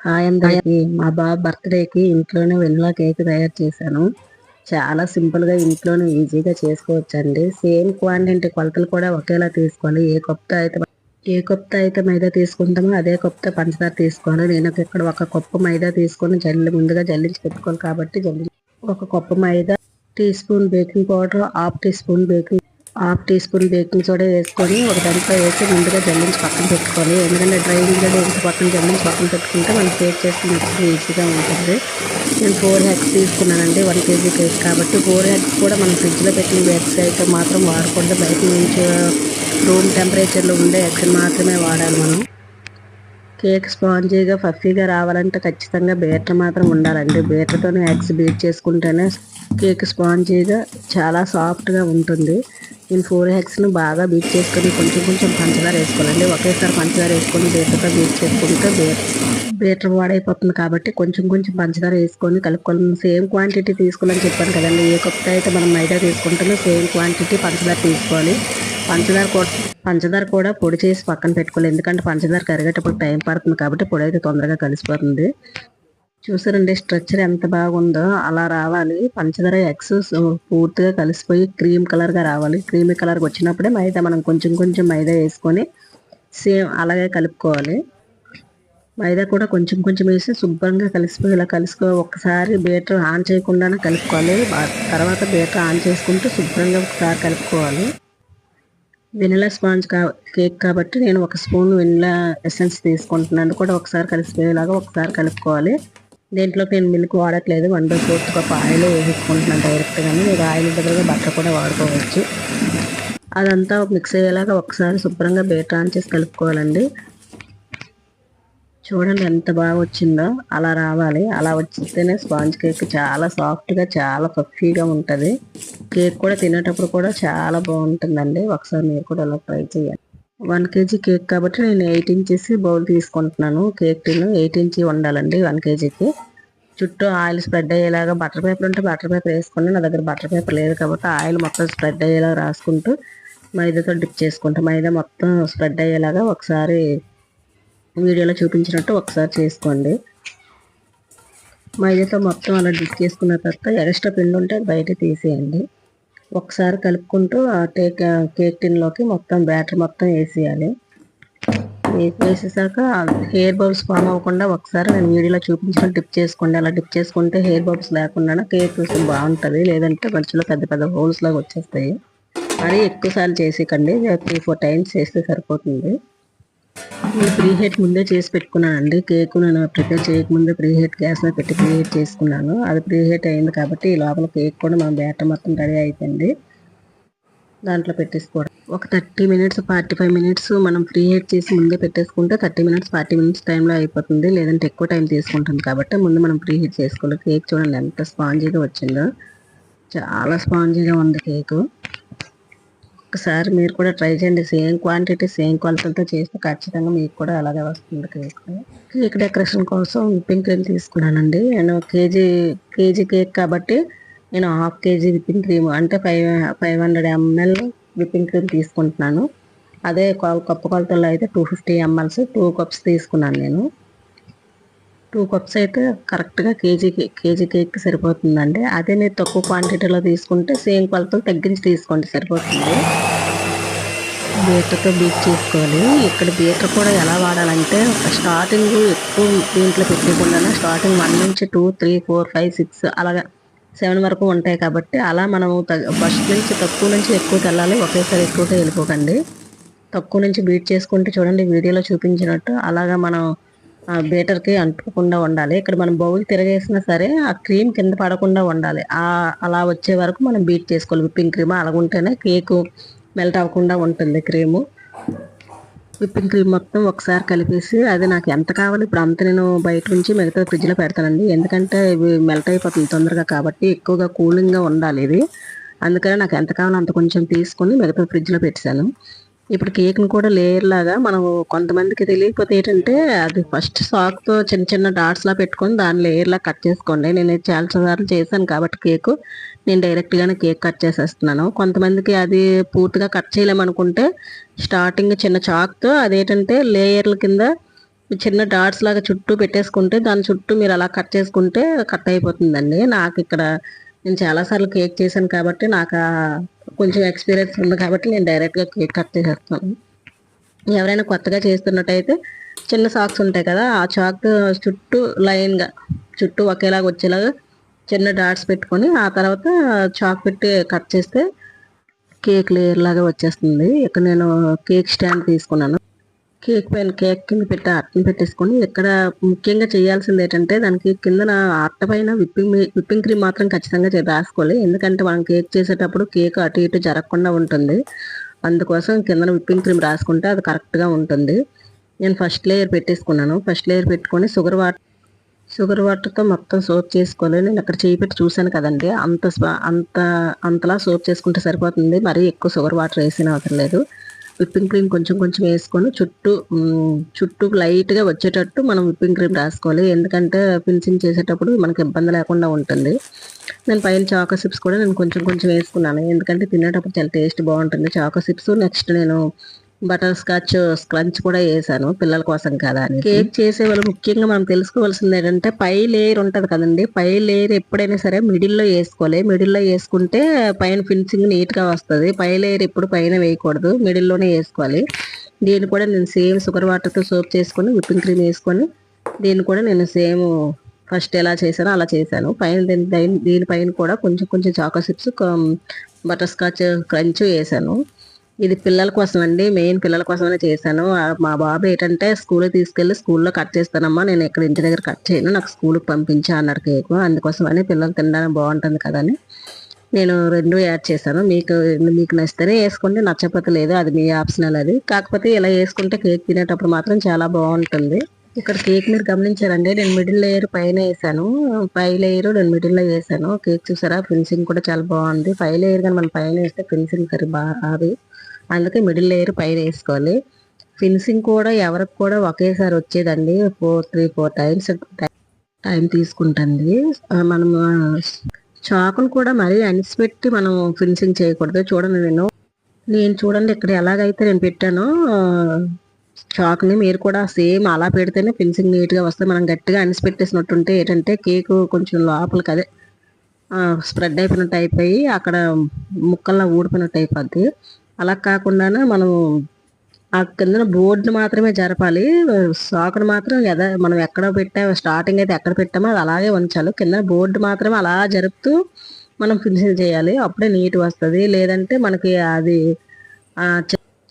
Hi అందరికీ. మా బాబు బర్త్డేకి ఇంట్లోనే వెనిలా కేక్ తయారు చేశాను. చాలా సింపుల్గా ఇంట్లోనే ఈజీగా చేసుకోవచ్చండి. సేమ్ క్వాంటిటీ కొలతలు కూడా ఒకేలా తీసుకోవాలి. ఏ కప్తో అయితే మైదా తీసుకుంటామో అదే కప్తో పంచదార తీసుకోవాలి. నేను ఇక్కడ ఒక కప్పు మైదా తీసుకొని ముందుగా జల్లించి పెట్టుకోవాలి కాబట్టి ఒక కప్పు మైదా, teaspoon baking powder, half teaspoon baking soda వేసుకొని ఒక దాంట్లో వేసి ముందుగా జల్లించి పక్కన పెట్టుకోవాలి. ఎందుకంటే డ్రై ఇంగ్రీడియంట్స్ పక్కన జల్లించి పక్కన పెట్టుకుంటే మనం కేక్ చేసుకున్నప్పుడు ఈజీగా ఉంటుంది. నేను 4 ఎగ్స్ తీసుకున్నానండి 1 kg కేక్ కాబట్టి. 4 ఎగ్స్ కూడా మనం ఫ్రిడ్జ్లో పెట్టిన ఎగ్స్ అయితే మాత్రం వాడకుండా బయట నుంచి రూమ్ టెంపరేచర్లో ఉండే ఎగ్స్ మాత్రమే వాడాలి మనం. కేక్ స్పాంజీగా ఫఫీగా రావాలంటే ఖచ్చితంగా బీటర్ మాత్రం ఉండాలండి. బీటర్తోనే ఎగ్స్ బీట్ చేసుకుంటేనే కేక్ స్పాంజీగా చాలా సాఫ్ట్గా ఉంటుంది. నేను 4 ఎగ్స్ను బాగా బీట్ చేసుకొని కొంచెం కొంచెం పంచదార వేసుకోవాలండి. ఒకేసారి పంచదార వేసుకొని బీటర్తో బీట్ చేసుకుంటే బీటర్ వాడైపోతుంది కాబట్టి కొంచెం కొంచెం పంచదార వేసుకొని కలుపుకొని సేమ్ క్వాంటిటీ తీసుకోవాలని చెప్పాను కదండి. ఏ కప్తో అయితే మనం మైదా తీసుకుంటామో సేమ్ క్వాంటిటీ పంచదార తీసుకోవాలి. పంచదార కూడా పొడి చేసి పక్కన పెట్టుకోవాలి. ఎందుకంటే పంచదార కరిగేటప్పుడు టైం పడుతుంది కాబట్టి పొడి అయితే తొందరగా కలిసిపోతుంది. చూసారండి స్ట్రక్చర్ ఎంత బాగుందో అలా రావాలి. పంచదార ఎగ్స్ పూర్తిగా కలిసిపోయి క్రీమ్ కలర్గా రావాలి. క్రీమీ కలర్గా వచ్చినప్పుడే మనం కొంచెం కొంచెం మైదా వేసుకొని సేమ్ అలాగే కలుపుకోవాలి. మైదా కూడా కొంచెం కొంచెం వేసి శుభ్రంగా ఇలా ఒక్కసారి బీటర్ ఆన్ చేయకుండానే కలుపుకోవాలి. తర్వాత బీటర్ ఆన్ చేసుకుంటూ శుభ్రంగా ఒకసారి కలుపుకోవాలి. వెనిలా స్పాంజ్ కేక్ కాబట్టి నేను 1 స్పూన్ వెనిలా ఎసెన్స్ తీసుకుంటున్నాను. కూడా ఒకసారి కలిసిపోయేలాగా ఒకసారి కలుపుకోవాలి. దీంట్లోకి నేను మిల్క్ వాడట్లేదు. 1/4 కప్ ఆయిల్ వేసుకుంటున్నాను డైరెక్ట్గానే. మీరు ఆయిల్ బదులుగా బటర్ కూడా వాడుకోవచ్చు. అదంతా మిక్స్ అయ్యేలాగా ఒకసారి శుభ్రంగా బీటర్ ఆన్ చేసి కలుపుకోవాలండి. చూడండి ఎంత బాగా వచ్చిందో అలా రావాలి. అలా వచ్చితేనే స్పాంజ్ కేక్ చాలా సాఫ్ట్గా చాలా పఫీగా ఉంటుంది. కేక్ కూడా తినేటప్పుడు కూడా చాలా బాగుంటుందండి. ఒకసారి మీరు కూడా అలా ట్రై చేయండి. 1 kg కేక్ కాబట్టి నేను 8 ఇంచెస్ బౌల్ తీసుకుంటున్నాను. కేక్ టిన్ 8 ఇంచ్ ఉండాలండి 1 kgకి. చుట్టూ ఆయిల్ స్ప్రెడ్ అయ్యేలాగా బటర్ పేపర్ ఉంటే బటర్ పేపర్ వేసుకుని నా దగ్గర బటర్ పేపర్ లేదు కాబట్టి ఆయిల్ మొత్తం స్ప్రెడ్ అయ్యేలా రాసుకుంటూ మైదాతో డిప్ చేసుకుంటాం. మైదా మొత్తం స్ప్రెడ్ అయ్యేలాగా ఒకసారి వీడియోలో చూపించినట్టు ఒకసారి చేసుకోండి. మైదాతో మొత్తం అలా డిప్ చేసుకున్న తర్వాత ఎక్స్ట్రా పిండి ఉంటే బయట తీసేయండి. ఒకసారి కలుపుకుంటూ కేక్ టిన్లోకి మొత్తం బ్యాటర్ మొత్తం వేసేయాలి. వేసేసాక హెయిర్ బబుల్స్ ఫామ్ అవ్వకుండా ఒకసారి నేను వీడియోలో చూపించినట్టు డిప్ చేసుకోండి. అలా డిప్ చేసుకుంటే హెయిర్ బబుల్స్ లేకుండా కేక్ బాగుంటుంది. లేదంటే మధ్యలో పెద్ద పెద్ద హోల్స్ లాగా వచ్చేస్తాయి. మరీ ఎక్కువసార్లు చేసేకండి. 3-4 టైమ్స్ చేస్తే సరిపోతుంది. నేను ప్రీహీట్ ముందే చేసి పెట్టుకున్నానండి. కేక్ నేను ప్రిపేర్ చేయకముందే ప్రీహీట్ గ్యాస్ మీద పెట్టి ప్రీహీట్ చేసుకున్నాను. అది ప్రీహీట్ అయింది కాబట్టి ఈ లోపల కేక్ కూడా మన బ్యాటర్ మొత్తం రెడీ అయిపోయింది. దాంట్లో పెట్టేసుకోవడం. ఒక 30 మినిట్స్ 45 మినిట్స్ మనం ప్రీహీట్ చేసి ముందే పెట్టేసుకుంటే 30 మినిట్స్ 40 మినిట్స్ టైంలో అయిపోతుంది. లేదంటే ఎక్కువ టైం తీసుకుంటుంది కాబట్టి ముందు మనం ప్రీహీట్ చేసుకోవాలి. కేక్ చూడండి ఎంత స్పాంజీగా వచ్చిందో. చాలా స్పాంజీగా ఉంది కేకు. ఒకసారి మీరు కూడా ట్రై చేయండి. సేమ్ క్వాంటిటీ సేమ్ కొలతలతో చేస్తే ఖచ్చితంగా మీకు కూడా అలాగే వస్తుంది కేక్. కేక్ డెకరేషన్ కోసం విప్పింగ్ క్రీమ్ తీసుకున్నానండి. నేను కేజీ కేక్ కాబట్టి నేను 1/2 kg విప్పింగ్ క్రీమ్ అంటే 500 ml విప్పింగ్ క్రీమ్ తీసుకుంటున్నాను. అదే కప్పు కొలతల్లో అయితే 250 ml 2 కప్స్ తీసుకున్నాను నేను. 2 కప్స్ అయితే కరెక్ట్గా కేజీ కేక్ సరిపోతుందండి. అదే మీరు తక్కువ క్వాంటిటీలో తీసుకుంటే సేమ్ కొలతలు తగ్గించి తీసుకోండి సరిపోతుంది. బీటర్తో బీట్ చేసుకోవాలి. ఇక్కడ బీటర్ కూడా ఎలా వాడాలంటే స్టార్టింగ్ ఎక్కువ దీంట్లో పెట్టకుండా స్టార్టింగ్ 1 నుంచి 2 3 4 5 6 అలాగా 7 వరకు ఉంటాయి కాబట్టి అలా మనం ఫస్ట్ నుంచి తక్కువ నుంచి ఎక్కువకి వెళ్ళాలి. ఒకేసారి ఎక్కువగా వెళ్ళిపోకండి. తక్కువ నుంచి బీట్ చేసుకుంటే చూడండి వీడియోలో చూపించినట్టు అలాగా మనం బీటర్కి అంటుకోకుండా ఉండాలి. ఇక్కడ మనం బౌల్ తిరగేసినా సరే ఆ క్రీమ్ కింద పడకుండా ఉండాలి. అలా వచ్చే వరకు మనం బీట్ చేసుకోవాలి. విప్పింగ్ క్రీమ్ అలాగుంటేనే కేకు మెల్ట్ అవ్వకుండా ఉంటుంది క్రీము. విప్పింగ్ క్రీమ్ మొత్తం ఒకసారి కలిపేసి అది నాకు ఎంత కావాలి ఇప్పుడు అంత నేను బయట నుంచి మిగతా ఫ్రిడ్జ్లో పెడతానండి. ఎందుకంటే ఇవి మెల్ట్ అయిపోతుంది తొందరగా కాబట్టి ఎక్కువగా కూలింగ్గా ఉండాలి ఇది. అందుకని నాకు ఎంత కావాలో అంత కొంచెం తీసుకొని మిగతా ఫ్రిడ్జ్లో పెట్టాను. ఇప్పుడు కేక్ను కూడా లేయర్ లాగా మనం కొంతమందికి తెలియకపోతే ఏంటంటే అది ఫస్ట్ సాక్తో చిన్న చిన్న డాట్స్లా పెట్టుకొని దాని లేయర్లా కట్ చేసుకోండి. నేను చాలా సార్లు చేశాను కాబట్టి కేకు నేను డైరెక్ట్గానే కేక్ కట్ చేసేస్తున్నాను. కొంతమందికి అది పూర్తిగా కట్ చేయలేమనుకుంటే స్టార్టింగ్ చిన్న చాక్తో అదేంటంటే లేయర్ల కింద చిన్న డాట్స్ లాగా చుట్టూ పెట్టేసుకుంటే దాని చుట్టూ మీరు అలా కట్ చేసుకుంటే కట్ అయిపోతుందండి. నాకు ఇక్కడ నేను చాలాసార్లు కేక్ చేశాను కాబట్టి నాకు కొంచెం ఎక్స్పీరియన్స్ ఉంది కాబట్టి నేను డైరెక్ట్గా కేక్ కట్ చేసేస్తాను. ఎవరైనా కొత్తగా చేస్తున్నట్టయితే చిన్న సాక్స్ ఉంటాయి కదా, ఆ చాక్ చుట్టూ లైన్గా చుట్టూ ఒకేలాగా వచ్చేలాగా చిన్న డాట్స్ పెట్టుకొని ఆ తర్వాత చాక్ పెట్టి కట్ చేస్తే కేక్ లేయర్ లాగా వచ్చేస్తుంది. ఇక్కడ నేను కేక్ స్టాండ్ తీసుకున్నాను. కేక్ పైన కేక్ కింద పెట్టి అట్టను పెట్టేసుకొని ఇక్కడ ముఖ్యంగా చేయాల్సింది ఏంటంటే దానికి కింద అట్ట పైన విప్పింగ్ క్రీమ్ మాత్రం ఖచ్చితంగా రాసుకోవాలి. ఎందుకంటే మనం కేక్ చేసేటప్పుడు కేక్ అటు ఇటు జరగకుండా ఉంటుంది. అందుకోసం కింద విప్పింగ్ క్రీమ్ రాసుకుంటే అది కరెక్ట్గా ఉంటుంది. నేను ఫస్ట్ లేయర్ పెట్టేసుకున్నాను. ఫస్ట్ లేయర్ పెట్టుకొని షుగర్ వాటర్తో మొత్తం సోప్ చేసుకోవాలి. నేను అక్కడ చేయి పెట్టి చూశాను కదండి, అంతలా సోప్ చేసుకుంటే సరిపోతుంది. మరీ ఎక్కువ షుగర్ వాటర్ వేసిన అవసరం లేదు. విప్పింగ్ క్రీమ్ కొంచెం కొంచెం వేసుకొని చుట్టూ లైట్గా వచ్చేటట్టు మనం విప్పింగ్ క్రీమ్ రాసుకోవాలి. ఎందుకంటే ఫినిషింగ్ చేసేటప్పుడు మనకి ఇబ్బంది లేకుండా ఉంటుంది. నేను పైన చాకో చిప్స్ కూడా నేను కొంచెం కొంచెం వేసుకున్నాను. ఎందుకంటే తినేటప్పుడు చాలా టేస్ట్ బాగుంటుంది చాకో చిప్స్. నెక్స్ట్ నేను బటర్ స్కాచ్ స్క్రంచ్ కూడా వేసాను పిల్లల కోసం కదా అని. కేక్ చేసే వాళ్ళు ముఖ్యంగా మనం తెలుసుకోవాల్సింది ఏంటంటే పై లేయర్ ఉంటుంది కదండి, పై లేయర్ ఎప్పుడైనా సరే మిడిల్లో వేసుకోవాలి. మిడిల్లో వేసుకుంటే పైన ఫినిషింగ్ నీట్గా వస్తుంది. పై లేయర్ ఎప్పుడు పైన వేయకూడదు, మిడిల్లోనే వేసుకోవాలి. దీన్ని కూడా నేను సేమ్ షుగర్ వాటర్తో సోప్ చేసుకొని విప్పింగ్ క్రీమ్ వేసుకొని దీన్ని కూడా నేను సేమ్ ఫస్ట్ ఎలా చేశానో అలా చేశాను. దీనిపైన కూడా కొంచెం కొంచెం choco chips butter scotch crunch వేసాను. ఇది పిల్లల కోసం అండి, మెయిన్ పిల్లల కోసమనే చేశాను. మా బాబు ఏంటంటే స్కూల్కి తీసుకెళ్ళి స్కూల్లో కట్ చేస్తానమ్మా, నేను ఇక్కడ ఇంటి దగ్గర కట్ చేయను, నాకు స్కూల్కి పంపించా అన్నాడు కేకు. అందుకోసమని పిల్లలు తినడానికి బాగుంటుంది కదా అని నేను 2 యాడ్ చేశాను. మీకు నచ్చితేనే వేసుకోండి, నచ్చకపోతే లేదు, అది మీ ఆప్షనల్. అది కాకపోతే ఇలా వేసుకుంటే కేక్ తినేటప్పుడు మాత్రం చాలా బాగుంటుంది. ఇక్కడ కేక్ మీరు గమనించారండి, నేను మిడిల్ లేయర్ పైన వేసాను, పై లేయర్ నేను మిడిల్లో వేసాను. కేక్ చూసారా, ఫినిషింగ్ కూడా చాలా బాగుంది. పై లేయర్ కానీ మనం పైన వేస్తే ఫినిషింగ్ సరి బాగా, అందుకే మిడిల్ లేయర్ పైన వేసుకోవాలి. ఫినిషింగ్ కూడా ఎవరికి కూడా ఒకేసారి వచ్చేదండి, 3-4 టైమ్స్ టైం తీసుకుంటుంది. మనం చాకును కూడా మరీ అనిసిపెట్టి మనం ఫినిషింగ్ చేయకూడదు. చూడండి నేను చూడండి ఇక్కడ ఎలాగైతే నేను పెట్టానో చాక్ని మీరు కూడా సేమ్ అలా పెడితేనే ఫినిషింగ్ నీట్గా వస్తుంది. మనం గట్టిగా అనిసి పెట్టేసినట్టుంటే ఏంటంటే కేకు కొంచెం లోపలికి అదే స్ప్రెడ్ అయిపోయినట్టు అయిపోయి అక్కడ ముక్కల్లా ఊడిపోయినట్టు అయిపోద్ది. అలా కాకుండా మనం ఆ కింద బోర్డుని మాత్రమే జరపాలి, చాకును మాత్రం మనం ఎక్కడ పెట్టామో స్టార్టింగ్ అయితే ఎక్కడ పెట్టామో అది అలాగే ఉంచాలి. కింద బోర్డు మాత్రమే అలా జరుపుతూ మనం ఫినిషింగ్ చేయాలి, అప్పుడే నీట్ వస్తుంది. లేదంటే మనకి అది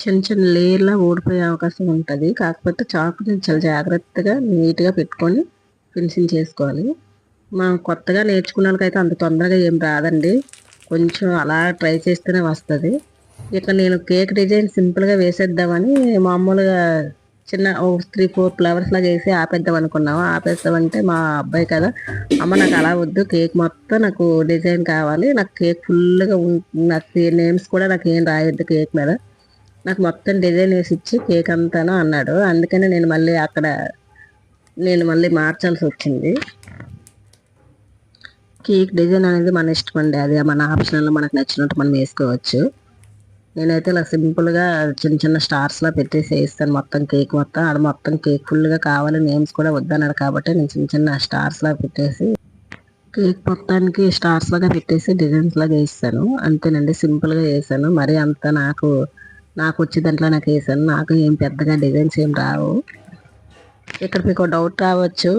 చిన్న చిన్న లేయర్లా ఊడిపోయే అవకాశం ఉంటుంది. కాకపోతే చాకుని చాలా జాగ్రత్తగా నీట్గా పెట్టుకొని ఫినిషింగ్ చేసుకోవాలి. మనం కొత్తగా నేర్చుకున్న వాళ్ళకైతే అంత తొందరగా ఏం రాదండి, కొంచెం అలా ట్రై చేస్తేనే వస్తుంది. ఇక నేను కేక్ డిజైన్ సింపుల్గా వేసేద్దామని మామూలుగా చిన్న 3-4 ఫ్లవర్స్ లాగా వేసి ఆపేద్దాం అనుకున్నాము. ఆపేస్తామంటే మా అబ్బాయి కదా, అమ్మ నాకు అలా వద్దు, కేక్ మొత్తం నాకు డిజైన్ కావాలి, నాకు కేక్ ఫుల్గా నాకు నేమ్స్ కూడా నాకు ఏం రాయొద్దు కేక్ మీద, నాకు మొత్తం డిజైన్ వేసి ఇచ్చి కేక్ అంతాను అన్నాడు. అందుకని నేను మళ్ళీ మార్చాల్సి వచ్చింది. కేక్ డిజైన్ అనేది మన ఇష్టం అండి, అది మన ఆప్షన్లో మనకు నచ్చినట్టు మనం వేసుకోవచ్చు. నేనైతే ఇలా సింపుల్గా చిన్న చిన్న స్టార్స్లా పెట్టేసి వేస్తాను మొత్తం కేక్ మొత్తం. ఆడ మొత్తం కేక్ ఫుల్గా కావాలి, నేమ్స్ కూడా వద్దన్నాడు కాబట్టి నేను చిన్న చిన్న స్టార్స్లా పెట్టేసి కేక్ మొత్తానికి స్టార్స్ లాగా పెట్టేసి డిజైన్స్ లాగా వేస్తాను. అంతేనండి, సింపుల్గా వేసాను. మరి అంత నాకు వచ్చే దాంట్లో నాకు వేసాను, నాకు ఏం పెద్దగా డిజైన్స్ ఏం రావు. ఇక్కడ మీకు డౌట్ రావచ్చు,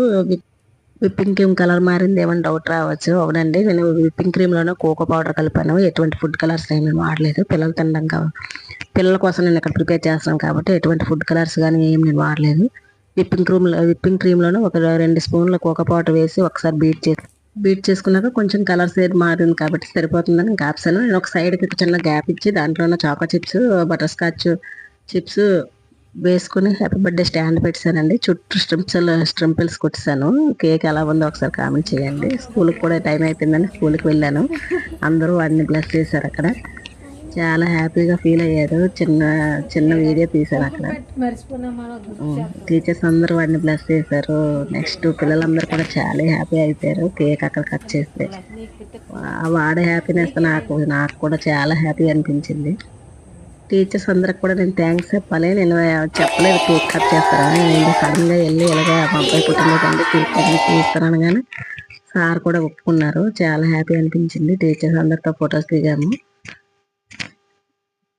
విప్పింగ్ క్రీమ్ కలర్ మారింది ఏమైనా డౌట్ రావచ్చు. అవునండి, నేను విప్పింగ్ క్రీమ్లోనే కోకో పౌడర్ కలిపాను, ఎటువంటి ఫుడ్ కలర్స్ ఏమీ వాడలేదు. పిల్లలు తినడం పిల్లల కోసం నేను ఇక్కడ ప్రిపేర్ చేస్తాను కాబట్టి ఎటువంటి ఫుడ్ కలర్స్ కానీ ఏం నేను వాడలేదు. విప్పింగ్ క్రీమ్లోనే ఒక 2 స్పూన్ల కోకో పౌడర్ వేసి ఒకసారి బీట్ చేసుకున్నాక కొంచెం కలర్ షేడ్ మారింది కాబట్టి సరిపోతుందని ఇంకా ఆప్షన్. నేను ఒక సైడ్కి చిన్న గ్యాప్ ఇచ్చి దాంట్లోనే choco chips butter scotch chips వేసుకుని హ్యాపీ బర్త్డే స్టాండ్ పెట్టానండి. చుట్టూ స్ట్రింపిల్స్ కుట్టాను. కేక్ ఎలా ఉందో ఒకసారి కామెంట్ చేయండి. స్కూల్కి కూడా టైం అయిపోయిందని స్కూల్కి వెళ్ళాను, అందరూ అన్ని బ్లెస్ చేశారు. అక్కడ చాలా హ్యాపీగా ఫీల్ అయ్యారు. చిన్న వీడియో తీశాను అక్కడ. టీచర్స్ అందరూ వాడిని బ్లెస్ చేశారు. నెక్స్ట్ పిల్లలందరూ కూడా చాలా హ్యాపీ అయిపోయారు కేక్ అక్కడ కట్ చేస్తే. వాడే హ్యాపీనెస్ నాకు కూడా చాలా హ్యాపీ అనిపించింది. టీచర్స్ అందరికి కూడా నేను థ్యాంక్స్ చెప్పాలి. నేను చెప్పలేదు కేక్ కట్ చేస్తారని. నేను సడన్గా వెళ్ళి ఇలాగ మా అబ్బాయి పుట్టినరోజు కేక్ కటింగ్ చేస్తానని కానీ సార్ కూడా ఒప్పుకున్నారు. చాలా హ్యాపీ అనిపించింది. టీచర్స్ అందరితో ఫొటోస్ దిగాము.